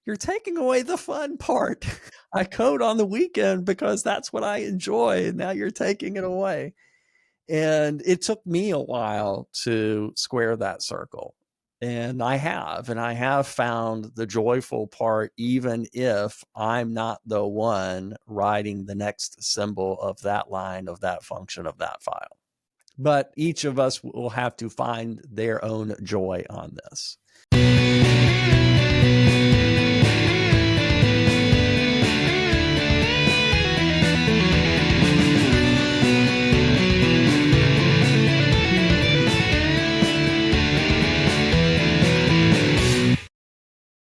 you're taking away the fun part. I code on the weekend because that's what I enjoy. And now you're taking it away. And it took me a while to square that circle. And I have found the joyful part, even if I'm not the one writing the next symbol of that line, of that function, of that file. But each of us will have to find their own joy on this.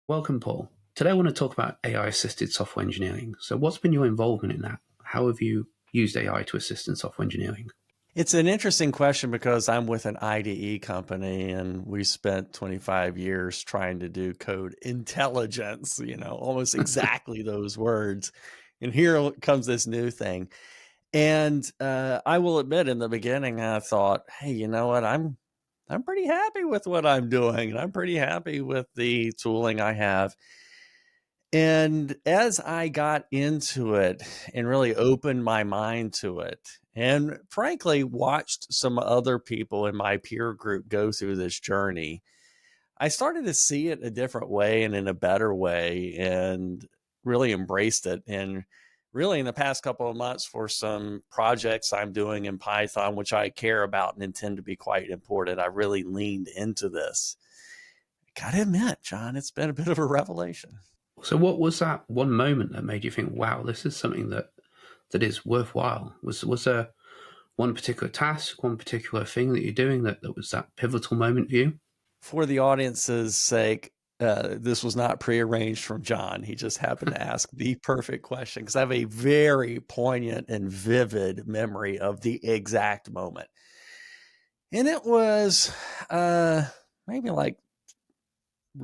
Welcome, Paul. Today I want to talk about AI-assisted software engineering. So what's been your involvement in that? How have you used AI to assist in software engineering? It's an interesting question because I'm with an IDE company and we spent 25 years trying to do code intelligence, almost exactly those words. And here comes this new thing. And I will admit in the beginning, I thought, hey, you know what? I'm pretty happy with what I'm doing. And I'm pretty happy with the tooling I have. And as I got into it and really opened my mind to it, and frankly, watched some other people in my peer group go through this journey, I started to see it a different way and in a better way and really embraced it. And really in the past couple of months for some projects I'm doing in Python, which I care about and intend to be quite important, I really leaned into this. Gotta admit, John, it's been a bit of a revelation. So what was that one moment that made you think, wow, this is something that is worthwhile? Was there one particular task, one particular thing that you're doing that was that pivotal moment for you? For the audience's sake, this was not prearranged from John. He just happened to ask the perfect question because I have a very poignant and vivid memory of the exact moment. And it was maybe like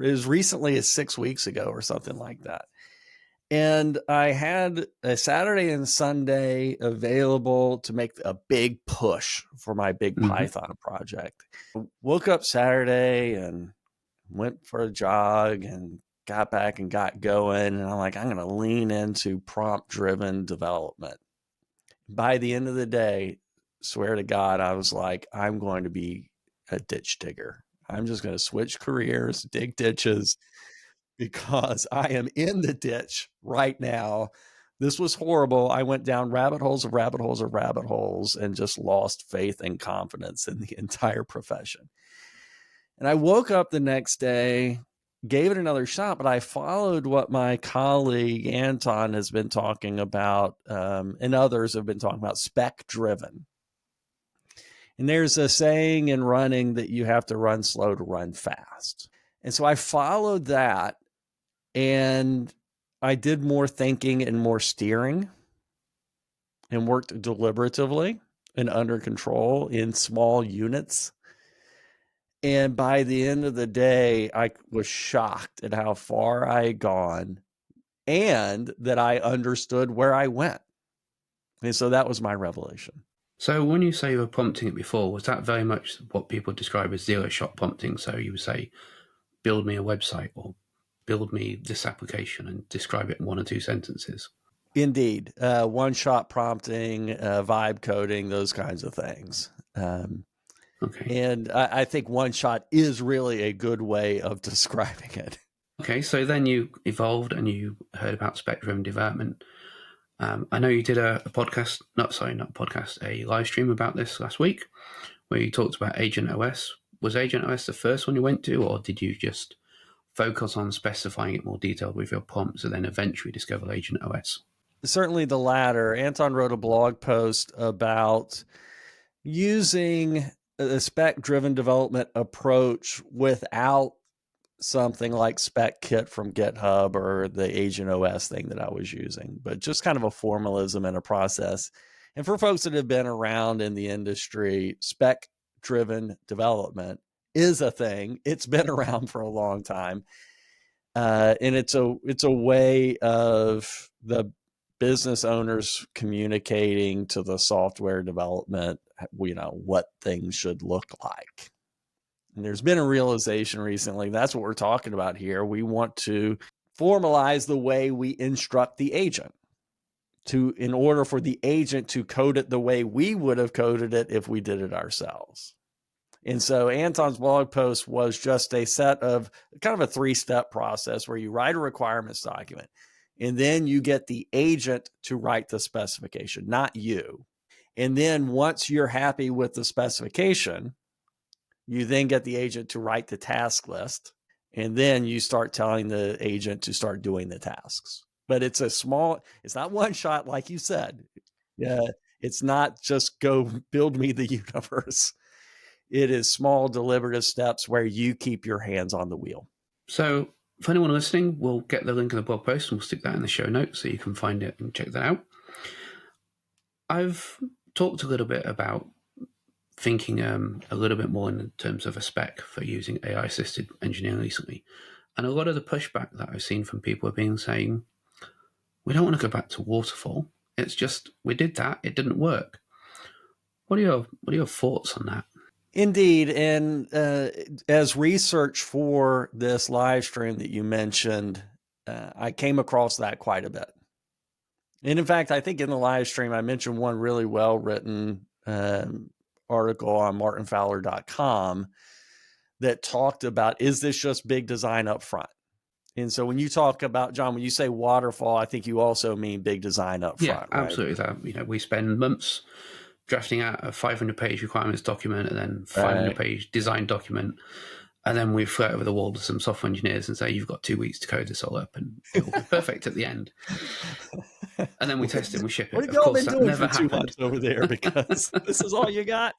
as recently as 6 weeks ago or something like that. And I had a Saturday and Sunday available to make a big push for my big Python project. Woke up Saturday and went for a jog and got back and got going. And I'm like, I'm going to lean into prompt-driven development. By the end of the day, swear to God, I was like, I'm going to be a ditch digger. I'm just going to switch careers, dig ditches, because I am in the ditch right now. This was horrible. I went down rabbit holes of rabbit holes of rabbit holes and just lost faith and confidence in the entire profession. And I woke up the next day, gave it another shot, but I followed what my colleague Anton has been talking about, and others have been talking about, spec-driven. And there's a saying in running that you have to run slow to run fast. And so I followed that, and I did more thinking and more steering and worked deliberatively and under control in small units. And by the end of the day, I was shocked at how far I had gone and that I understood where I went. And so that was my revelation. So when you say you were prompting it before, was that very much what people describe as zero-shot prompting? So you would say, build me a website or build me this application and describe it in 1 or 2 sentences? Indeed. One-shot prompting, vibe coding, those kinds of things. Okay. And I think one-shot is really a good way of describing it. Okay, so then you evolved and you heard about spec-driven development. I know you did a podcast, a live stream about this last week, where you talked about Agent OS. Was Agent OS the first one you went to, or did you just focus on specifying it more detailed with your prompts and then eventually discover Agent OS? Certainly the latter. Anton wrote a blog post about using a spec-driven development approach without something like Spec Kit from GitHub or the Agent OS thing that I was using, but just kind of a formalism and a process. And for folks that have been around in the industry, spec-driven development is a thing. It's been around for a long time. And it's a way of the business owners communicating to the software development, what things should look like. And there's been a realization recently, that's what we're talking about here. We want to formalize the way we instruct the agent in order for the agent to code it the way we would have coded it if we did it ourselves. And so Anton's blog post was just a set of kind of a 3-step process where you write a requirements document, and then you get the agent to write the specification, not you. And then once you're happy with the specification, you then get the agent to write the task list, and then you start telling the agent to start doing the tasks. But it's not one shot, like you said. Yeah, it's not just go build me the universe. It is small, deliberative steps where you keep your hands on the wheel. So for anyone listening, we'll get the link in the blog post and we'll stick that in the show notes so you can find it and check that out. I've talked a little bit about thinking a little bit more in terms of a spec for using AI-assisted engineering recently. And a lot of the pushback that I've seen from people have been saying, we don't want to go back to Waterfall. It's just, we did that, it didn't work. What are your thoughts on that? Indeed. And as research for this live stream that you mentioned, I came across that quite a bit. And in fact, I think in the live stream, I mentioned one really well-written article on martinfowler.com that talked about, is this just big design up front? And so when you talk about, John, when you say Waterfall, I think you also mean big design up front. Yeah, absolutely. Right? That we spend months drafting out a 500-page requirements document and then 500-page design document, and then we throw it over the wall to some software engineers and say, you've got 2 weeks to code this all up and it will be perfect at the end. And then we test it and we ship it. What have y'all been doing for 2 months over there? Because this is all you got?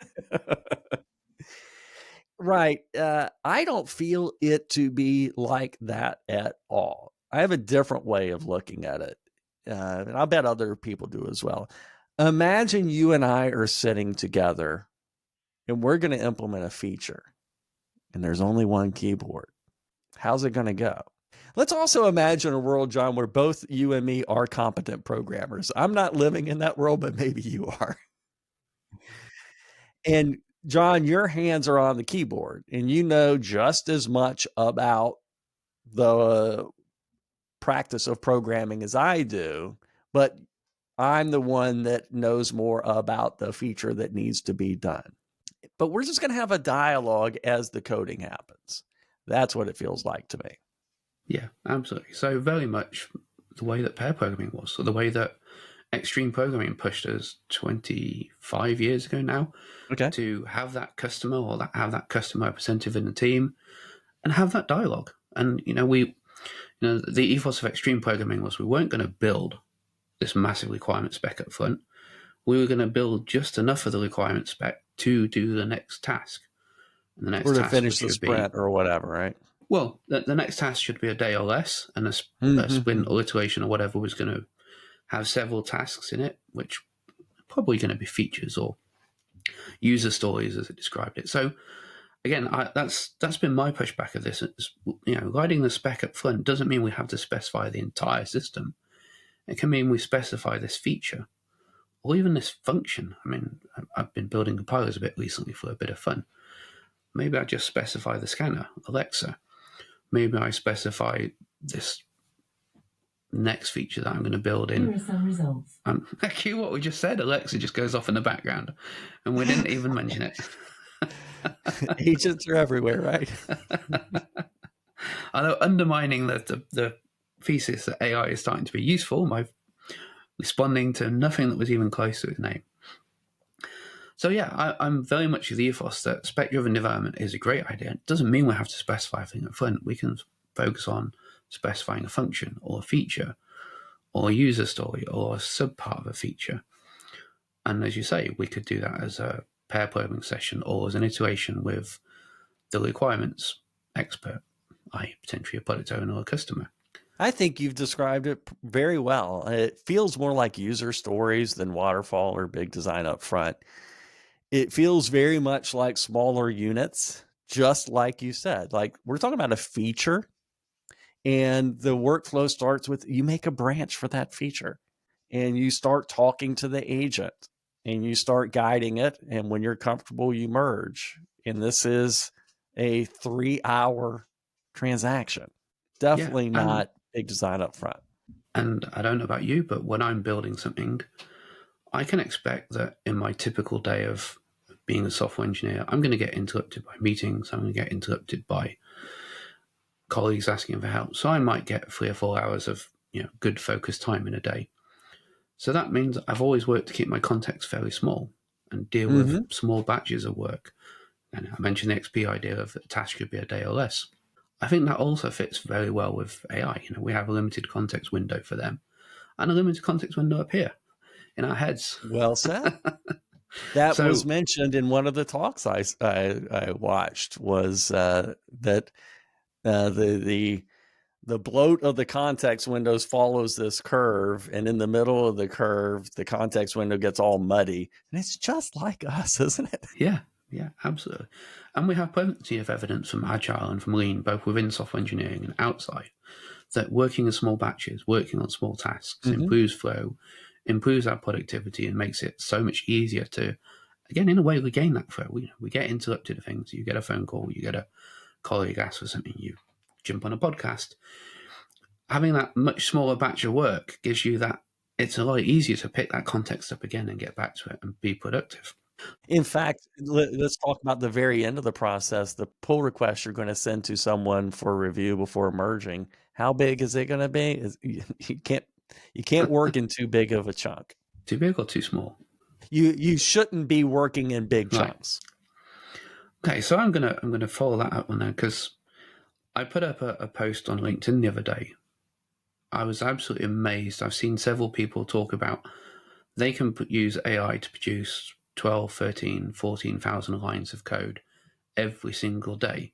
Right. I don't feel it to be like that at all. I have a different way of looking at it. And I'll bet other people do as well. Imagine you and I are sitting together and we're going to implement a feature and there's only one keyboard. How's it going to go? Let's also imagine a world, John, where both you and me are competent programmers. I'm not living in that world, but maybe you are. And John, your hands are on the keyboard and you know just as much about the practice of programming as I do, but I'm the one that knows more about the feature that needs to be done. But we're just going to have a dialogue as the coding happens. That's what it feels like to me. Yeah, absolutely. So very much the way that pair programming was, so the way that extreme programming pushed us 25 years ago now, to have that customer or have that customer representative in the team and have that dialogue. And, the ethos of extreme programming was we weren't going to build this massive requirement spec up front. We were going to build just enough of the requirement spec to do the next task. And the next task to finish the sprint or whatever, right? Well, the next task should be a day or less, and a sprint or iteration or whatever was going to have several tasks in it, which are probably going to be features or user stories as it described it. So again, that's been my pushback of this. It's, writing the spec up front doesn't mean we have to specify the entire system. It can mean we specify this feature or even this function. I mean, I've been building compilers a bit recently for a bit of fun. Maybe I just specify the scanner, Alexa. Maybe I specify this next feature that I'm going to build in. Here are some results. Actually, what we just said, Alexa just goes off in the background, and we didn't even mention it. Agents are everywhere, right? Although undermining the thesis that AI is starting to be useful by responding to nothing that was even close to its name. So yeah, I'm very much of the ethos that spec-driven development is a great idea. It doesn't mean we have to specify everything up front. We can focus on specifying a function or a feature or a user story or a subpart of a feature. And as you say, we could do that as a pair programming session or as an iteration with the requirements expert, i.e. potentially a product owner or a customer. I think you've described it very well. It feels more like user stories than waterfall or big design up front. It feels very much like smaller units, just like you said. Like we're talking about a feature, and the workflow starts with you make a branch for that feature, and you start talking to the agent, and you start guiding it, and when you're comfortable, you merge. And this is a 3-hour transaction. Definitely not big design up front. And I don't know about you, but when I'm building something, I can expect that in my typical day of being a software engineer, I'm going to get interrupted by meetings. I'm going to get interrupted by colleagues asking for help. So I might get 3 or 4 hours of good focused time in a day. So that means I've always worked to keep my context fairly small and deal with small batches of work. And I mentioned the XP idea of that task could be a day or less. I think that also fits very well with AI. We have a limited context window for them and a limited context window up here in our heads. Well said. That was mentioned in one of the talks I watched, was that the bloat of the context windows follows this curve, and in the middle of the curve, the context window gets all muddy. And it's just like us, isn't it? Yeah, absolutely. And we have plenty of evidence from Agile and from Lean, both within software engineering and outside, that working in small batches, working on small tasks, improves flow, improves our productivity, and makes it so much easier to, again, in a way, regain that flow. We get interrupted at things. You get a phone call, you get a colleague asks for something, you jump on a podcast. Having that much smaller batch of work gives you that, it's a lot easier to pick that context up again and get back to it and be productive. In fact, let's talk about the very end of the process, the pull request you're going to send to someone for review before merging. How big is it going to be? You can't work in too big of a chunk. Too big or too small? You shouldn't be working in big chunks. Okay, so I'm gonna follow that up on there, because I put up a post on LinkedIn the other day. I was absolutely amazed. I've seen several people talk about they can use AI to produce 12, 13, 14,000 lines of code every single day.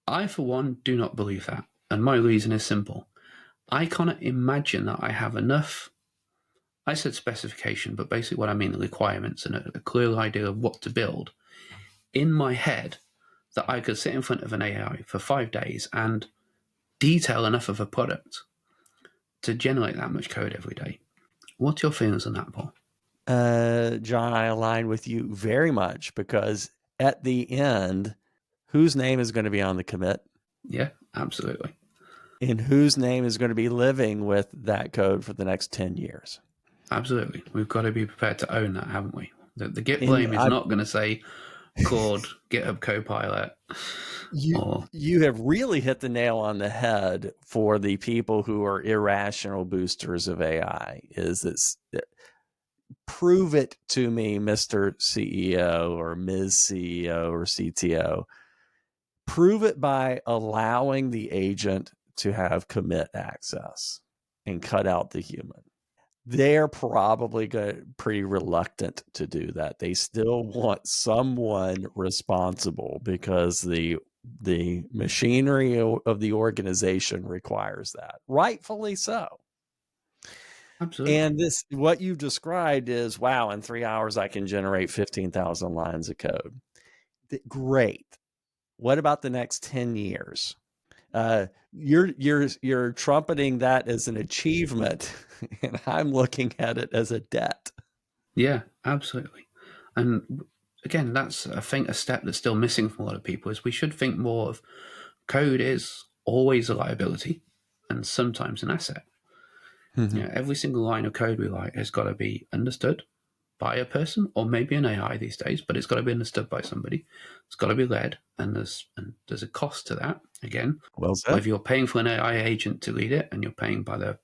I, for one, do not believe that. And my reason is simple. I cannot imagine that I have enough, I said specification, but basically what I mean, the requirements and a clear idea of what to build in my head, that I could sit in front of an AI for 5 days and detail enough of a product to generate that much code every day. What's your feelings on that, Paul? John, I align with you very much, because at the end, whose name is going to be on the commit? Yeah, absolutely. And whose name is going to be living with that code for the next 10 years? Absolutely. We've got to be prepared to own that, haven't we? The Git blame is not going to say Claude, GitHub Copilot. You have really hit the nail on the head for the people who are irrational boosters of AI. Is this, prove it to me, Mr. CEO or Ms. CEO or CTO. Prove it by allowing the agent to have commit access and cut out the human. They're probably pretty reluctant to do that. They still want someone responsible, because the machinery of the organization requires that, rightfully so. Absolutely. And what you described is, wow, in 3 hours I can generate 15,000 lines of code. Great. What about the next 10 years? You're trumpeting that as an achievement, and I'm looking at it as a debt. Yeah, absolutely. And again, that's, I think, a step that's still missing from a lot of people, is we should think more of code is always a liability and sometimes an asset. Every single line of code we write has got to be understood by a person, or maybe an AI these days, but it's got to be understood by somebody. It's got to be led, and there's a cost to that. Again, well said. Whether you're paying for an AI agent to lead it and you're paying by the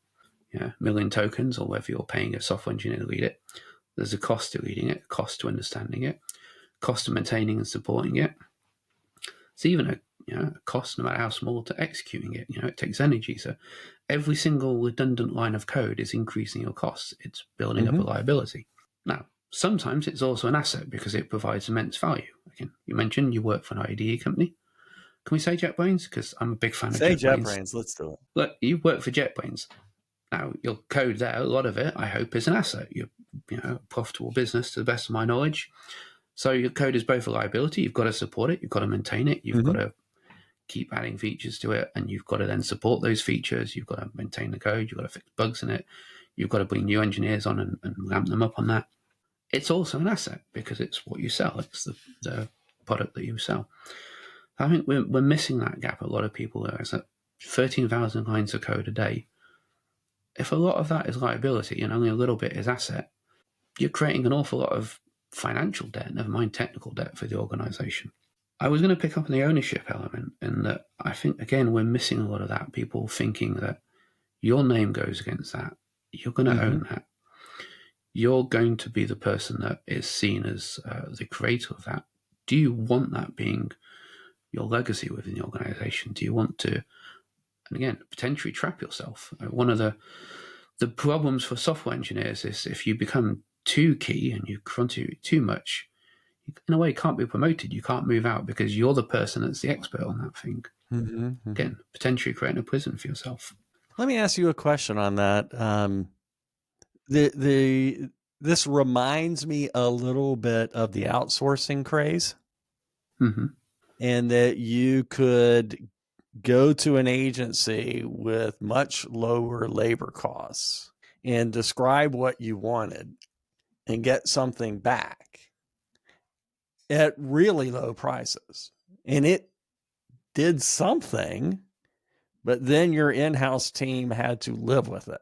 million tokens, or whether you're paying a software engineer to lead it, there's a cost to leading it, a cost to understanding it, cost to maintaining and supporting it. It's even a cost, no matter how small, to executing it. It takes energy. So every single redundant line of code is increasing your costs. It's building up a liability. Now, sometimes it's also an asset because it provides immense value. Again, you mentioned you work for an IDE company. Can we say JetBrains? Because I'm a big fan of JetBrains. Say JetBrains. Let's do it. Look, you work for JetBrains. Now, your code there, a lot of it, I hope, is an asset. You're a profitable business, to the best of my knowledge. So your code is both a liability. You've got to support it. You've got to maintain it. You've got to keep adding features to it, and you've got to then support those features. You've got to maintain the code. You've got to fix bugs in it. You've got to bring new engineers on and ramp them up on that. It's also an asset because it's what you sell. It's the product that you sell. I think we're missing that gap. A lot of people, there's 13,000 lines of code a day. if a lot of that is liability and only a little bit is asset, you're creating an awful lot of financial debt, never mind technical debt for the organization. I was going to pick up on the ownership element, and that I think, again, we're missing a lot of that. People thinking that your name goes against that. You're going to own that. You're going to be the person that is seen as the creator of that. Do you want that being your legacy within the organization? Do you want to, and again, potentially trap yourself? One of the problems for software engineers is if you become too key and you contribute too much, you, in a way, can't be promoted. You can't move out because you're the person that's the expert on that thing. Again, potentially creating a prison for yourself. Let me ask you a question on that. This reminds me a little bit of the outsourcing craze, and that you could go to an agency with much lower labor costs and describe what you wanted and get something back at really low prices. And it did something, but then your in-house team had to live with it.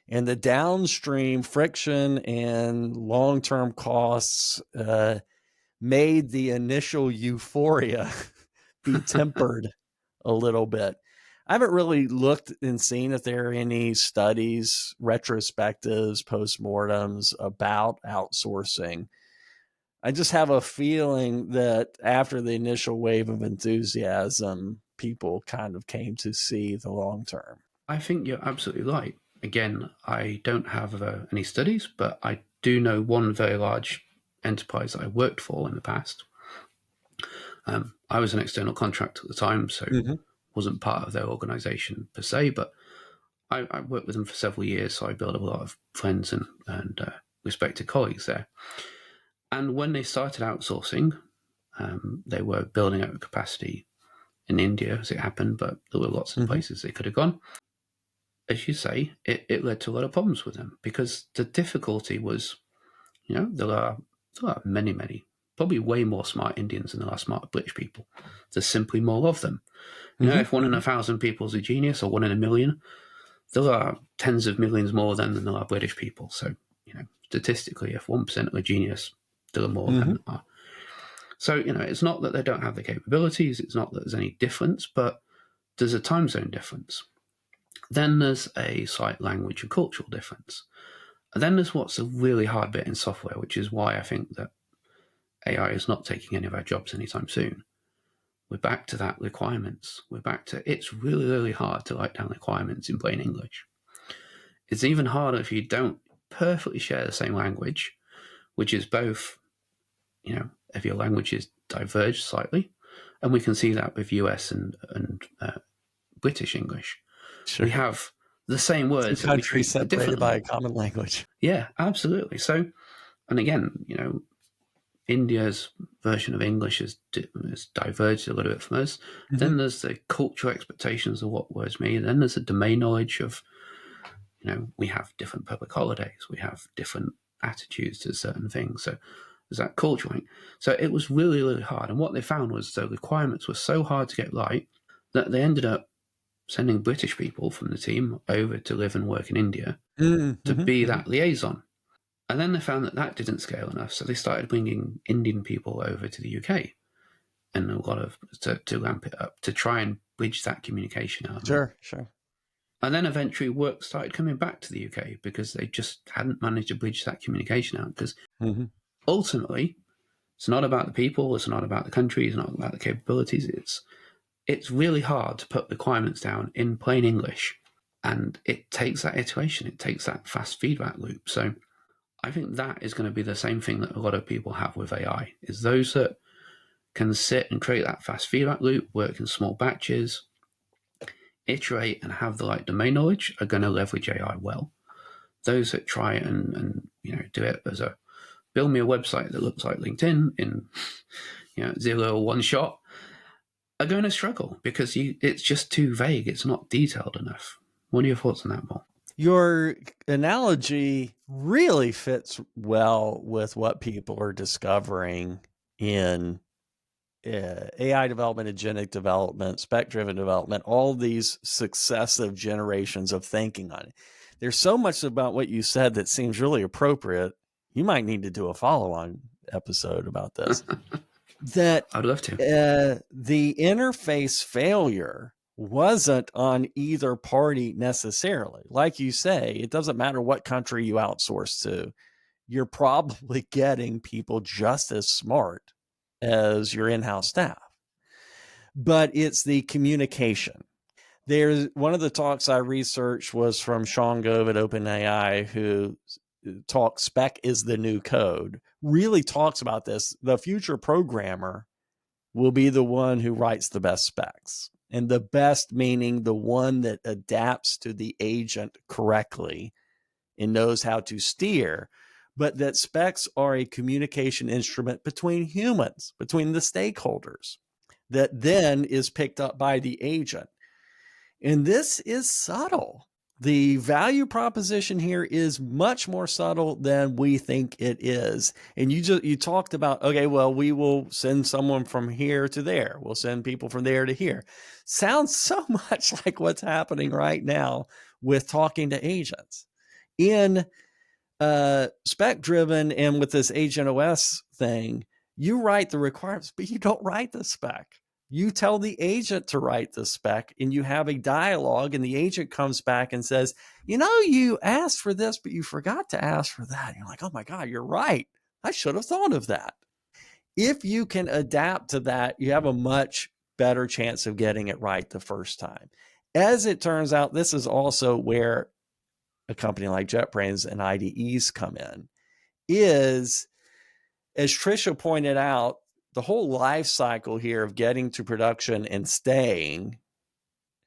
And the downstream friction and long-term costs made the initial euphoria be tempered a little bit. I haven't really looked and seen if there are any studies, retrospectives, postmortems about outsourcing. I just have a feeling that after the initial wave of enthusiasm, people kind of came to see the long term. I think you're absolutely right. Again, I don't have any studies, but I do know one very large enterprise that I worked for in the past. I was an external contractor at the time, so wasn't part of their organization per se, but I worked with them for several years, so I built up a lot of friends and respected colleagues there. And when they started outsourcing, they were building out capacity in India as it happened, but there were lots of places they could have gone. As you say, it led to a lot of problems with them because the difficulty was, there are many, probably way more smart Indians than there are smart British people. There's simply more of them. If 1 in 1,000 people is a genius or 1 in a million, there are tens of millions more than there are British people. So, statistically, if 1% are a genius, there are more than are. So, it's not that they don't have the capabilities. It's not that there's any difference, but there's a time zone difference. Then there's a slight language and cultural difference. And then there's what's a really hard bit in software, which is why I think that AI is not taking any of our jobs anytime soon. We're back to that requirements. We're back to it's really, really hard to write down requirements in plain English. It's even harder if you don't perfectly share the same language, which is both, if your languages diverge slightly, and we can see that with US and British English. Sure. We have the same words. Two countries separated by a common language. Yeah, absolutely. So, and again, India's version of English has diverged a little bit from us. Then there's the cultural expectations of what words mean. Then there's the domain knowledge of, we have different public holidays. We have different attitudes to certain things. So there's that cultural thing. So it was really, really hard. And what they found was the requirements were so hard to get right that they ended up sending British people from the team over to live and work in India to be that liaison. And then they found that didn't scale enough, so they started bringing Indian people over to the UK and a lot of to ramp it up to try and bridge that communication element. Sure. And then eventually work started coming back to the UK because they just hadn't managed to bridge that communication out. Because ultimately, it's not about the people, it's not about the country, it's not about the capabilities. It's really hard to put requirements down in plain English, and it takes that iteration, it takes that fast feedback loop. So I think that is going to be the same thing that a lot of people have with AI, is those that can sit and create that fast feedback loop, work in small batches, iterate and have the right domain knowledge are going to leverage AI well. Those that try and do it as build me a website that looks like LinkedIn in 0 or 1 shot are going to struggle because it's just too vague. It's not detailed enough. What are your thoughts on that, Paul? Your analogy really fits well with what people are discovering in AI development, agentic development, spec-driven development, all these successive generations of thinking on it. There's so much about what you said that seems really appropriate. You might need to do a follow-on episode about this. That I'd love to. the interface failure wasn't on either party necessarily. Like you say, it doesn't matter what country you outsource to. You're probably getting people just as smart as your in-house staff. But it's the communication. There's one of the talks I researched was from Sean Gove at OpenAI, who talks spec is the new code, really talks about this. The future programmer will be the one who writes the best specs. And the best meaning the one that adapts to the agent correctly and knows how to steer, but that specs are a communication instrument between humans, between the stakeholders, that then is picked up by the agent. And this is subtle. The value proposition here is much more subtle than we think it is. And you talked about, okay, well, we will send someone from here to there. We'll send people from there to here. Sounds so much like what's happening right now with talking to agents. In spec-driven and with this Agent OS thing, you write the requirements, but you don't write the spec. You tell the agent to write the spec and you have a dialogue, and the agent comes back and says, you asked for this, but you forgot to ask for that. And you're like, oh my God, you're right. I should have thought of that. If you can adapt to that, you have a much better chance of getting it right the first time. As it turns out, this is also where a company like JetBrains and IDEs come in, is, as Trisha pointed out, the whole life cycle here of getting to production and staying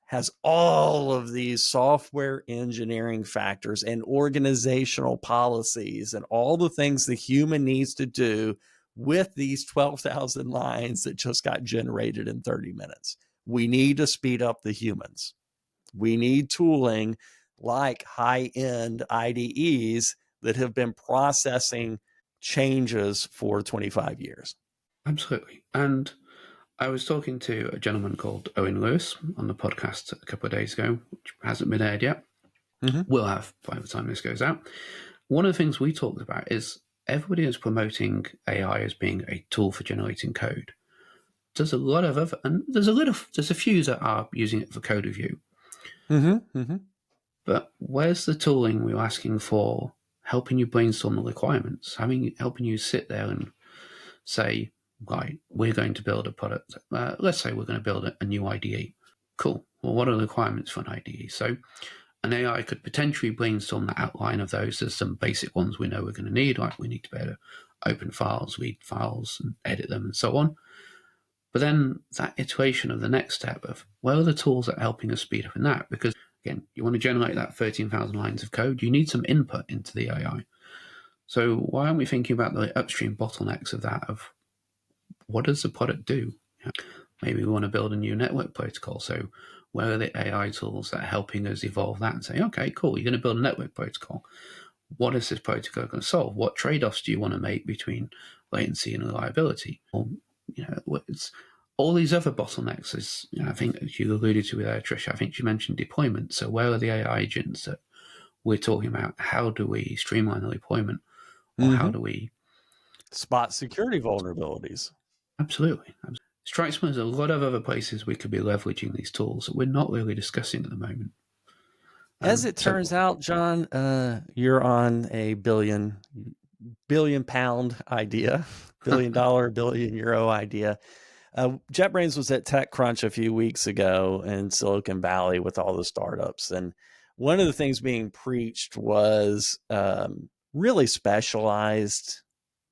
has all of these software engineering factors and organizational policies and all the things the human needs to do with these 12,000 lines that just got generated in 30 minutes. We need to speed up the humans. We need tooling like high-end IDEs that have been processing changes for 25 years. Absolutely. And I was talking to a gentleman called Owen Lewis on the podcast a couple of days ago, which hasn't been aired yet. Mm-hmm. We'll have by the time this goes out. One of the things we talked about is everybody is promoting AI as being a tool for generating code. There's a lot of other, and there's a few that are using it for code review. Mm-hmm. Mm-hmm. But where's the tooling we're asking for, helping you brainstorm the requirements, helping you sit there and say, right, we're going to build a product. Let's say we're going to build a new IDE. Cool. Well, what are the requirements for an IDE? So an AI could potentially brainstorm the outline of those. There's some basic ones we know we're going to need, like we need to be able to open files, read files, and edit them, and so on. But then that iteration of the next step of, where are the tools that are helping us speed up in that? Because, again, you want to generate that 13,000 lines of code, you need some input into the AI. So why aren't we thinking about the upstream bottlenecks of that, of what does the product do? Maybe we want to build a new network protocol. So where are the AI tools that are helping us evolve that and say, okay, cool, you're going to build a network protocol. What is this protocol going to solve? What trade-offs do you want to make between latency and reliability? Or, it's all these other bottlenecks. Is, I think you alluded to there, Tricia, I think you mentioned deployment. So where are the AI agents that we're talking about? How do we streamline the deployment? Or how do we spot security vulnerabilities? Absolutely. Strikes me as a lot of other places we could be leveraging these tools that we're not really discussing at the moment. As it turns out, John, you're on a billion pound idea, $1 billion, billion euro idea. JetBrains was at TechCrunch a few weeks ago in Silicon Valley with all the startups. And one of the things being preached was really specialized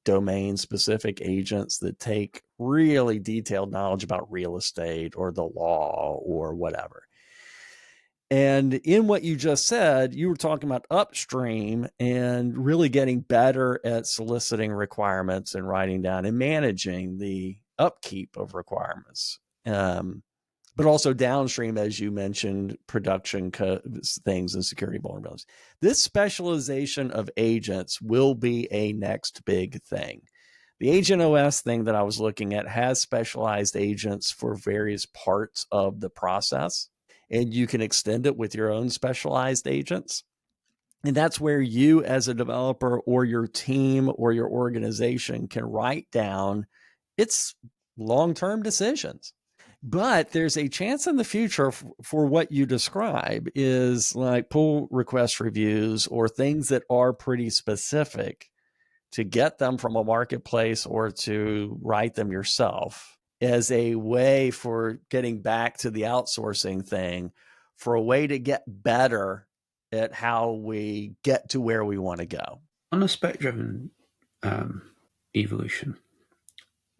domain-specific agents that take really detailed knowledge about real estate or the law or whatever. And in what you just said, you were talking about Upstream and really getting better at soliciting requirements and writing down and managing the upkeep of requirements. But also downstream, as you mentioned, production things and security vulnerabilities. This specialization of agents will be a next big thing. The Agent OS thing that I was looking at has specialized agents for various parts of the process, and you can extend it with your own specialized agents. And that's where you as a developer or your team or your organization can write down its long-term decisions. But there's a chance in the future for what you describe is like pull request reviews or things that are pretty specific to get them from a marketplace or to write them yourself as a way for getting back to the outsourcing thing, for a way to get better at how we get to where we want to go. On a spec-driven evolution,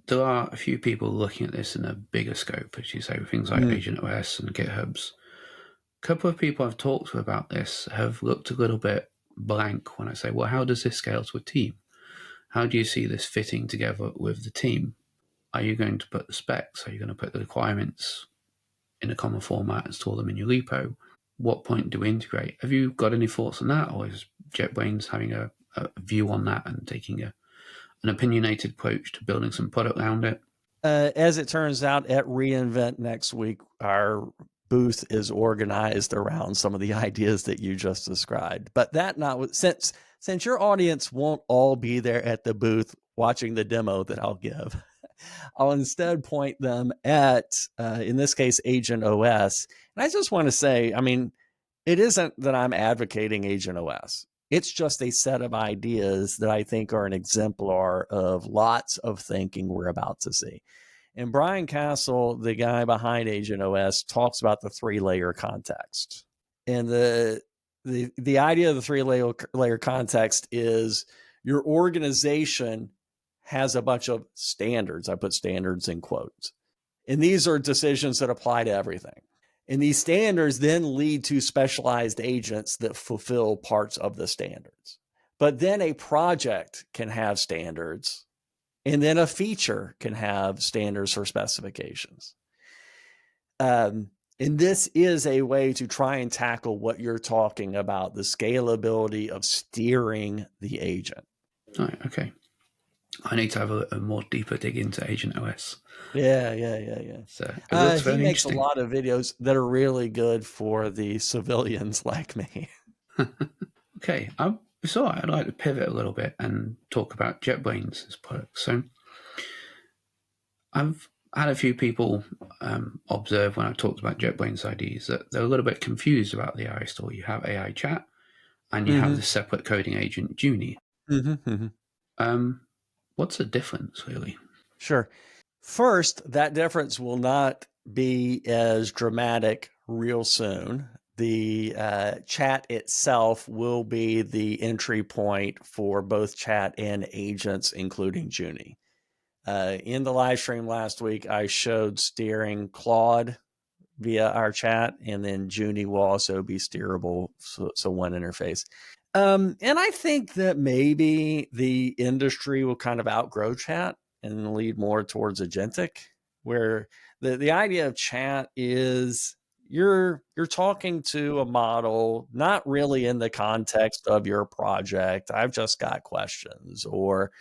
there are a few people looking at this in a bigger scope, as you say, with things like Agent OS and GitHubs. A couple of people I've talked to about this have looked a little bit blank when I say, well, how does this scale to a team? How do you see this fitting together with the team? Are you going to put the specs? Are you going to put the requirements in a common format and store them in your repo? What point do we integrate? Have you got any thoughts on that? Or is JetBrains having a view on that and taking an opinionated approach to building some product around it? As it turns out, at reInvent next week, our booth is organized around some of the ideas that you just described. But that since your audience won't all be there at the booth watching the demo that I'll give, I'll instead point them at, in this case, Agent OS. And I just want to say, I mean, it isn't that I'm advocating Agent OS. It's just a set of ideas that I think are an exemplar of lots of thinking we're about to see. And Brian Castle, the guy behind Agent OS, talks about the 3-layer context. And the idea of the 3-layer context is your organization has a bunch of standards. I put standards in quotes. And these are decisions that apply to everything. And these standards then lead to specialized agents that fulfill parts of the standards. But then a project can have standards, and then a feature can have standards or specifications. And this is a way to try and tackle what you're talking about, the scalability of steering the agent. All right, okay. I need to have a more deeper dig into Agent OS. Yeah. So it looks very he makes interesting. a lot of videos that are really good for the civilians like me. Okay, so I'd like to pivot a little bit and talk about JetBrains' product. So I've had a few people observe when I talked about JetBrains IDs that they're a little bit confused about the AI store. You have AI chat and you have the separate coding agent, Junie. What's the difference, really? Sure. First, that difference will not be as dramatic real soon. The chat itself will be the entry point for both chat and agents, including Junie. In the live stream last week, I showed steering Claude via our chat, and then Junie will also be steerable, so one interface. And I think that maybe the industry will kind of outgrow chat and lead more towards agentic, where the idea of chat is you're talking to a model, not really in the context of your project. I've just got questions, or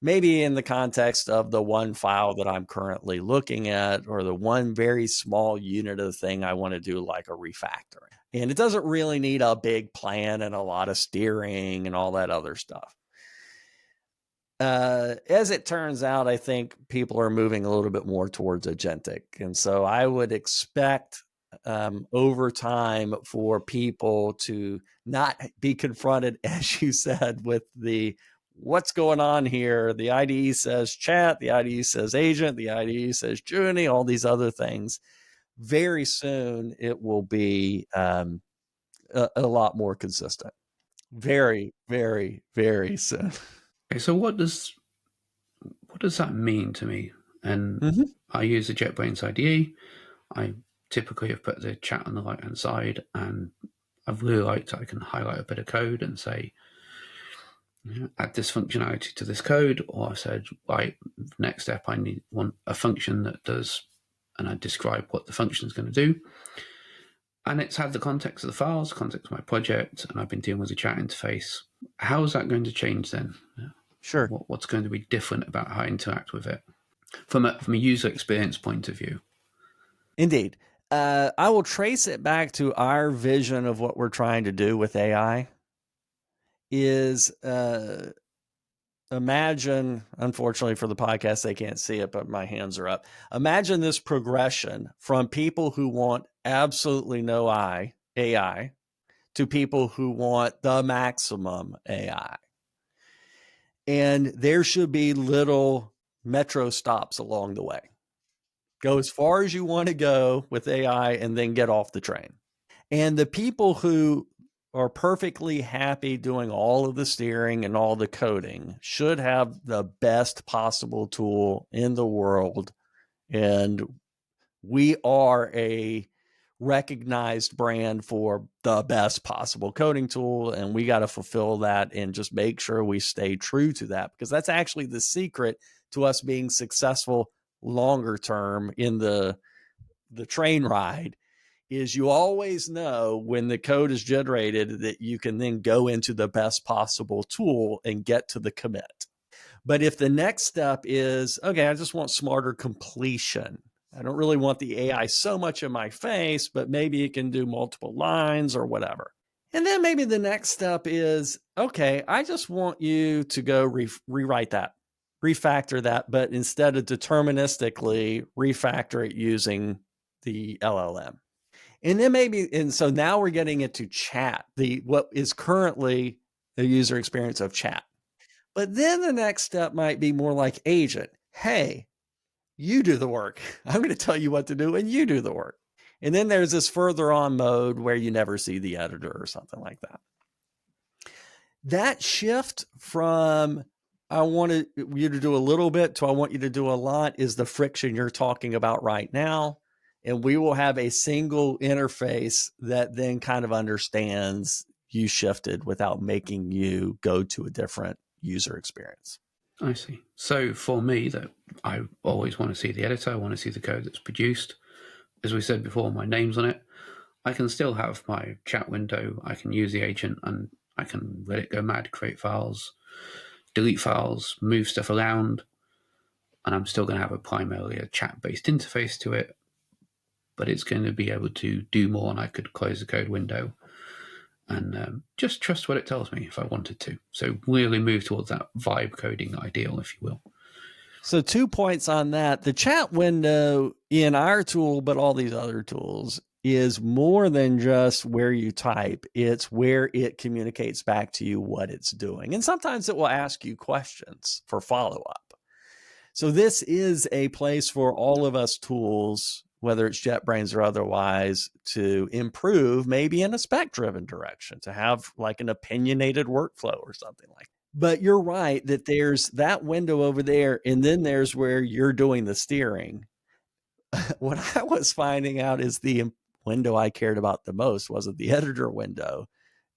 maybe in the context of the one file that I'm currently looking at, or the one very small unit of the thing I want to do, like a refactoring. And it doesn't really need a big plan and a lot of steering and all that other stuff. As it turns out, I think people are moving a little bit more towards agentic. And so I would expect over time for people to not be confronted, as you said, with the what's going on here. The IDE says chat, the IDE says agent, the IDE says Junie, all these other things. Very soon it will be a lot more consistent. Very, very, very soon. Okay, so what does that mean to me? And I use the JetBrains IDE. I typically have put the chat on the right-hand side, and I've really liked I can highlight a bit of code and say, add this functionality to this code, or I said, right, next step, want a function that does, and I describe what the function is going to do. And it's had the context of the files, context of my project, and I've been dealing with the chat interface. How is that going to change then? Sure. What's going to be different about how I interact with it from a user experience point of view? Indeed. I will trace it back to our vision of what we're trying to do with AI is imagine, unfortunately for the podcast, they can't see it, but my hands are up. Imagine this progression from people who want absolutely no AI to people who want the maximum AI. And there should be little metro stops along the way. Go as far as you want to go with AI and then get off the train. And the people who are perfectly happy doing all of the steering and all the coding should have the best possible tool in the world. And we are a recognized brand for the best possible coding tool. And we got to fulfill that and just make sure we stay true to that, because that's actually the secret to us being successful longer term in the train ride. Is you always know when the code is generated that you can then go into the best possible tool and get to the commit. But if the next step is, okay, I just want smarter completion, I don't really want the AI so much in my face, but maybe it can do multiple lines or whatever. And then maybe the next step is, okay, I just want you to go rewrite that, refactor that, but instead of deterministically refactor it using the LLM. And then maybe, and so now we're getting into chat, what is currently the user experience of chat. But then the next step might be more like agent. Hey, you do the work. I'm going to tell you what to do and you do the work. And then there's this further on mode where you never see the editor or something like that. That shift from I wanted you to do a little bit to I want you to do a lot is the friction you're talking about right now. And we will have a single interface that then kind of understands you shifted without making you go to a different user experience. I see. So for me, that I always want to see the editor, I want to see the code that's produced. As we said before, my name's on it. I can still have my chat window, I can use the agent and I can let it go mad, create files, delete files, move stuff around, and I'm still going to have primarily a chat-based interface to it, but it's going to be able to do more, and I could close the code window and just trust what it tells me if I wanted to. So really move towards that vibe coding ideal, if you will. So 2 points on that. The chat window in our tool, but all these other tools, is more than just where you type. It's where it communicates back to you what it's doing. And sometimes it will ask you questions for follow-up. So this is a place for all of us tools, whether it's JetBrains or otherwise, to improve, maybe in a spec-driven direction, to have like an opinionated workflow or something like that. But you're right that there's that window over there, and then there's where you're doing the steering. What I was finding out is the window I cared about the most wasn't the editor window.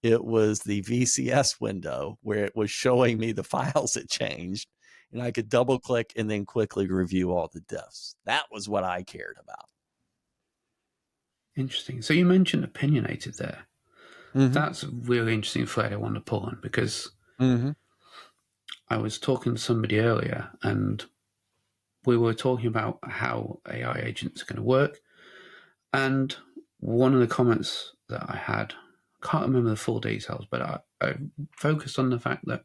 It was the VCS window where it was showing me the files it changed, and I could double click and then quickly review all the diffs. That was what I cared about. Interesting. So you mentioned opinionated there. Mm-hmm. That's a really interesting thread I want to pull on, because I was talking to somebody earlier and we were talking about how AI agents are going to work. And one of the comments that I had, I can't remember the full details, but I focused on the fact that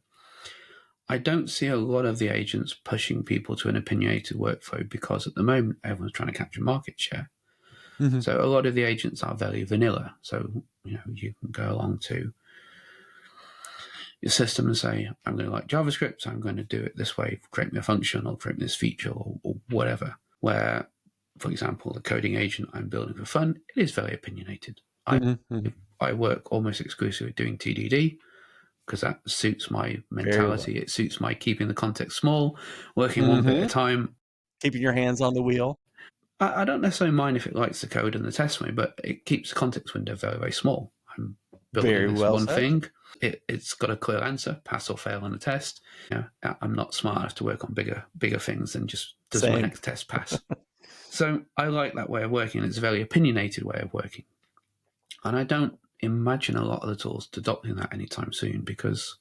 I don't see a lot of the agents pushing people to an opinionated workflow, because at the moment everyone's trying to capture market share. So a lot of the agents are very vanilla. So, you can go along to your system and say, I'm going to like JavaScript, so I'm going to do it this way, create me a function or create me this feature or whatever. Where, for example, the coding agent I'm building for fun, it is very opinionated. I work almost exclusively doing TDD because that suits my mentality. It suits my keeping the context small, working one bit at a time. Keeping your hands on the wheel. I don't necessarily mind if it likes the code and the test me, but it keeps the context window very, very small. I'm building this one thing. It's got a clear answer, pass or fail on a test. I'm not smart enough to work on bigger things than just does my next test pass. So I like that way of working. It's a very opinionated way of working. And I don't imagine a lot of the tools adopting that anytime soon, because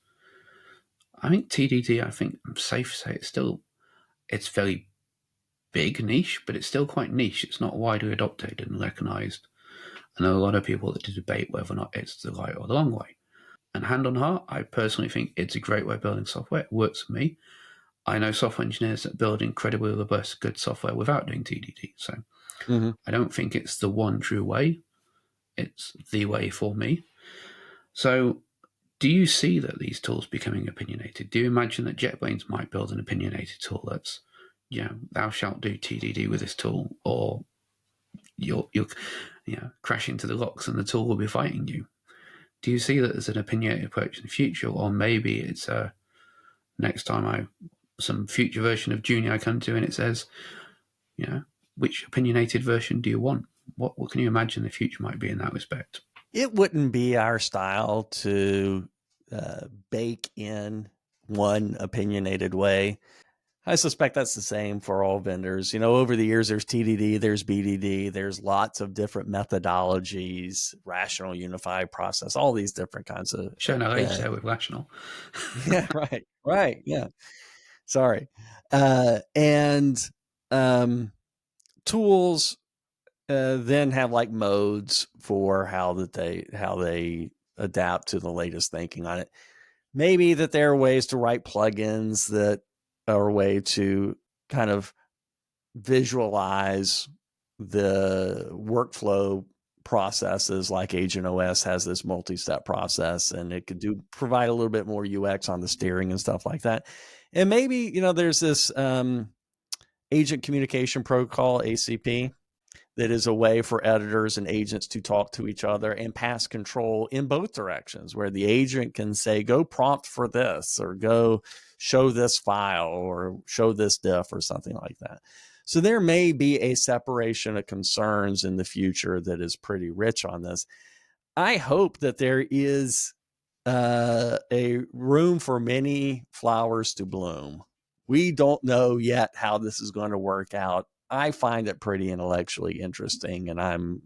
I think TDD, I think I'm safe to say it's very big niche, but it's still quite niche. It's not widely adopted and recognized. I know a lot of people that debate whether or not it's the right or the wrong way. And hand on heart, I personally think it's a great way of building software. It works for me. I know software engineers that build incredibly robust, good software without doing TDD. So I don't think it's the one true way. It's the way for me. So do you see that these tools becoming opinionated? Do you imagine that JetBrains might build an opinionated tool that's, thou shalt do TDD with this tool, or you'll crash into the locks and the tool will be fighting you? Do you see that as an opinionated approach in the future, or maybe it's next time some future version of Junior I come to and it says, which opinionated version do you want? What can you imagine the future might be in that respect? It wouldn't be our style to bake in one opinionated way. I suspect that's the same for all vendors. Over the years, there's TDD, there's BDD, there's lots of different methodologies, rational, unified process, all these different kinds of. Showing our age there with rational. Yeah, right. Yeah. Sorry. And tools then have like modes for how they adapt to the latest thinking on it. Maybe that there are ways to write plugins that are a way to kind of visualize the workflow processes, like Agent OS has this multi-step process, and it could provide a little bit more UX on the steering and stuff like that. And maybe, there's this agent communication protocol, ACP, that is a way for editors and agents to talk to each other and pass control in both directions, where the agent can say, go prompt for this, or go show this file, or show this diff, or something like that. So there may be a separation of concerns in the future that is pretty rich on this. I hope that there is a room for many flowers to bloom. We don't know yet how this is going to work out. I find it pretty intellectually interesting, and I'm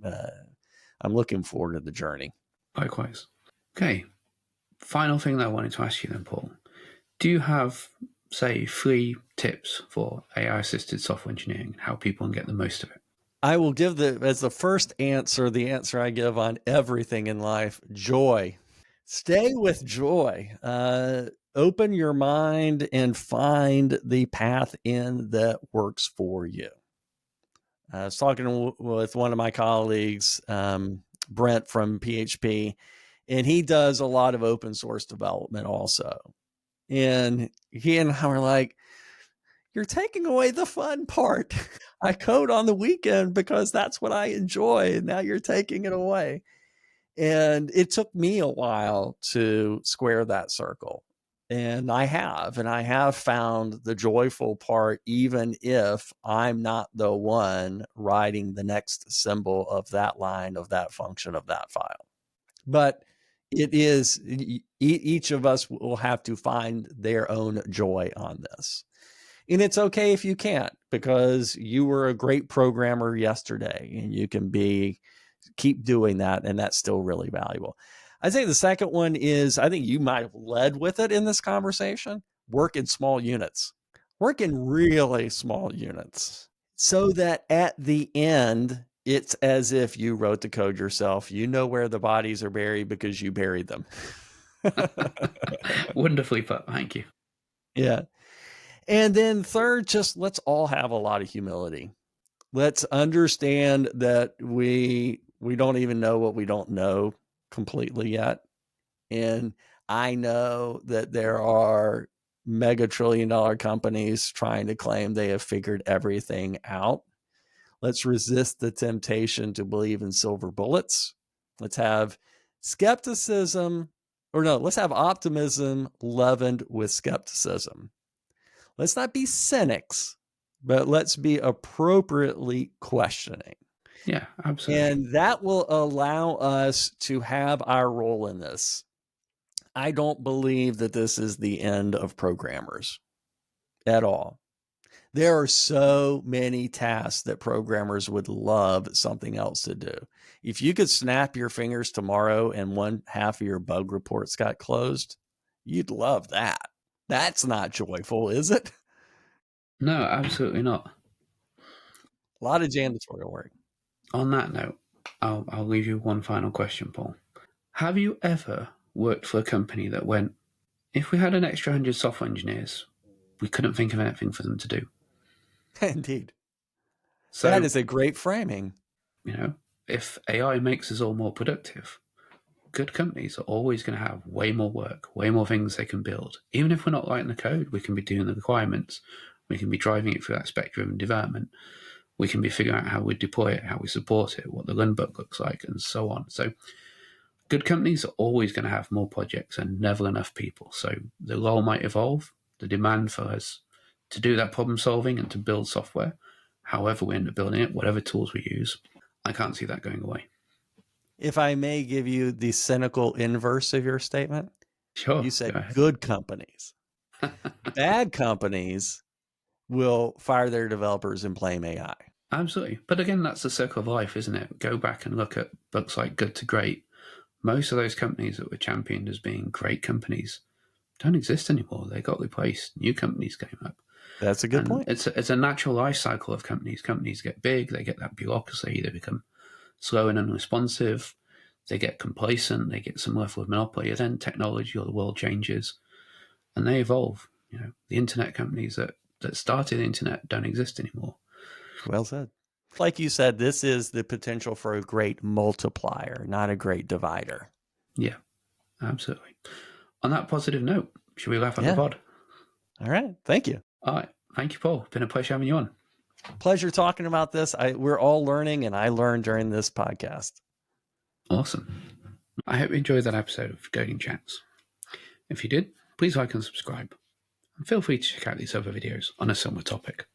looking forward to the journey. Likewise. Okay. Final thing that I wanted to ask you then, Paul. Do you have, say, 3 tips for AI-assisted software engineering and how people can get the most of it? I will give as the first answer, the answer I give on everything in life: joy. Stay with joy. Open your mind and find the path in that works for you. I was talking with one of my colleagues, Brent from PHP, and he does a lot of open source development also. And he and I were like, you're taking away the fun part. I code on the weekend because that's what I enjoy, and now you're taking it away. And it took me a while to square that circle. And I have found the joyful part, even if I'm not the one writing the next symbol of that line, of that function, of that file. But it is, each of us will have to find their own joy on this. And it's okay if you can't, because you were a great programmer yesterday, and you can keep doing that, and that's still really valuable. I'd say the second one is, I think you might have led with it in this conversation: work in small units. Work in really small units, so that at the end, it's as if you wrote the code yourself. You know where the bodies are buried because you buried them. Wonderfully put. Thank you. Yeah. And then third, just let's all have a lot of humility. Let's understand that we don't even know what we don't know completely yet. And I know that there are mega trillion-dollar companies trying to claim they have figured everything out. Let's resist the temptation to believe in silver bullets. Let's have skepticism, let's have optimism leavened with skepticism. Let's not be cynics, but let's be appropriately questioning. Yeah, absolutely. And that will allow us to have our role in this. I don't believe that this is the end of programmers at all. There are so many tasks that programmers would love something else to do. If you could snap your fingers tomorrow and one half of your bug reports got closed, you'd love that. That's not joyful, is it? No, absolutely not. A lot of janitorial work. On that note, I'll leave you one final question, Paul. Have you ever worked for a company that went, if we had an extra 100 software engineers, we couldn't think of anything for them to do? Indeed. So, That is a great framing. if AI makes us all more productive, good companies are always going to have way more work, way more things they can build. Even if we're not writing the code, we can be doing the requirements. We can be driving it through that spec-driven development. We can be figuring out how we deploy it, how we support it, what the runbook looks like, and so on. So good companies are always going to have more projects and never enough people. So the role might evolve. The demand for us to do that problem solving and to build software, however we end up building it, whatever tools we use, I can't see that going away. If I may give you the cynical inverse of your statement, Sure. you said good companies. Bad companies will fire their developers and blame AI. Absolutely. But again, that's the circle of life, isn't it? Go back and look at books like Good to Great. Most of those companies that were championed as being great companies don't exist anymore. They got replaced. New companies came up. That's a good point. It's a natural life cycle of companies. Companies get big. They get that bureaucracy. They become slow and unresponsive. They get complacent. They get some level of monopoly. And then technology or the world changes and they evolve. The internet companies that started the internet don't exist anymore. Well said. Like you said, this is the potential for a great multiplier, not a great divider. Yeah, absolutely. On that positive note, should we laugh on the pod? All right. Thank you. All right. Thank you, Paul. It's been a pleasure having you on. Pleasure talking about this. We're all learning, and I learned during this podcast. Awesome. I hope you enjoyed that episode of Coding Chats. If you did, please like and subscribe. And feel free to check out these other videos on a similar topic.